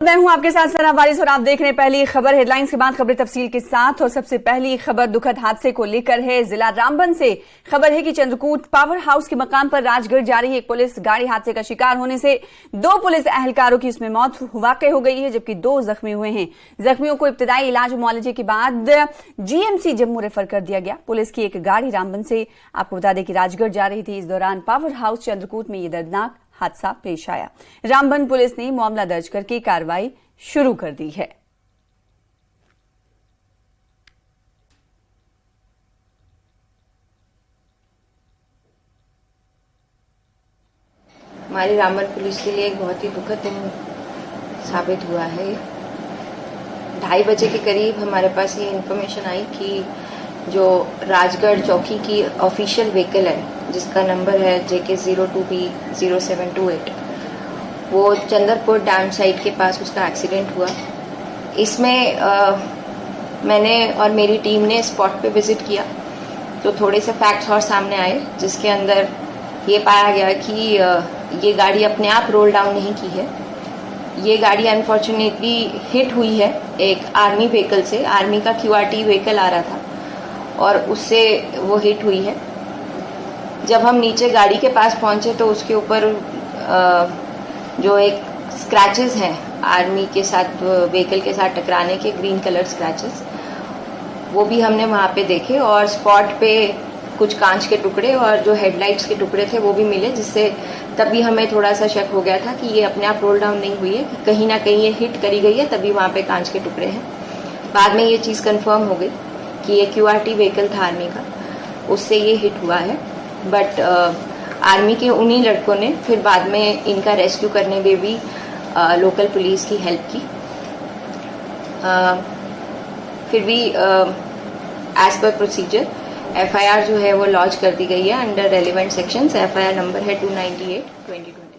मैं हूं आपके साथ सना वारिस और आप देख रहे हैं पहली खबर। हेडलाइंस के बाद खबरें तफसील के साथ। और सबसे पहली खबर दुखद हादसे को लेकर है। जिला रामबन से खबर है कि चंद्रकूट पावर हाउस के मकाम पर राजगढ़ जा रही एक पुलिस गाड़ी हादसे का शिकार होने से 2 पुलिस एहलकारों की इसमें मौत वाकई हो गई है, जबकि 2 जख्मी हुए हैं। जख्मियों को इब्तदाई इलाज मुआवजे के बाद जीएमसी जम्मू रेफर कर दिया गया। पुलिस की एक गाड़ी रामबन से आपको बता दें कि राजगढ़ जा रही थी। इस दौरान पावर हाउस चंद्रकूट में यह दर्दनाक हादसा पेश आया। रामबन पुलिस ने मामला दर्ज करके कार्रवाई शुरू कर दी है। हमारी रामबन पुलिस के लिए एक बहुत ही दुखद दिन साबित हुआ है। 2:30 बजे के करीब हमारे पास ये इन्फॉर्मेशन आई कि जो राजगढ़ चौकी की ऑफिशियल व्हीकल है, जिसका नंबर है JK 02B0728, वो चंद्रपुर डैम साइट के पास उसका एक्सीडेंट हुआ। इसमें मैंने और मेरी टीम ने स्पॉट पे विजिट किया तो थोड़े से फैक्ट्स और सामने आए, जिसके अंदर ये पाया गया कि ये गाड़ी अपने आप रोल डाउन नहीं की है। ये गाड़ी अनफॉर्चुनेटली हिट हुई है एक आर्मी व्हीकल से। आर्मी का QRT व्हीकल आ रहा था और उससे वो हिट हुई है। जब हम नीचे गाड़ी के पास पहुंचे तो उसके ऊपर जो एक स्क्रैचेस हैं आर्मी के साथ व्हीकल के साथ टकराने के, ग्रीन कलर स्क्रैचेस, वो भी हमने वहाँ पे देखे। और स्पॉट पे कुछ कांच के टुकड़े और जो हेडलाइट्स के टुकड़े थे वो भी मिले, जिससे तभी हमें थोड़ा सा शक हो गया था कि ये अपने आप रोल डाउन नहीं हुई है, कहीं ना कहीं ये हिट करी गई है, तभी वहाँ पे कांच के टुकड़े हैं। बाद में ये चीज़ कंफर्म हो गई कि ये QRT व्हीकल था आर्मी का, उससे ये हिट हुआ है। बट आर्मी के उन्हीं लड़कों ने फिर बाद में इनका रेस्क्यू करने में भी लोकल पुलिस की हेल्प की। फिर भी एज पर प्रोसीजर FIR जो है वो लॉन्च कर दी गई है under relevant sections. FIR number है 298/2020।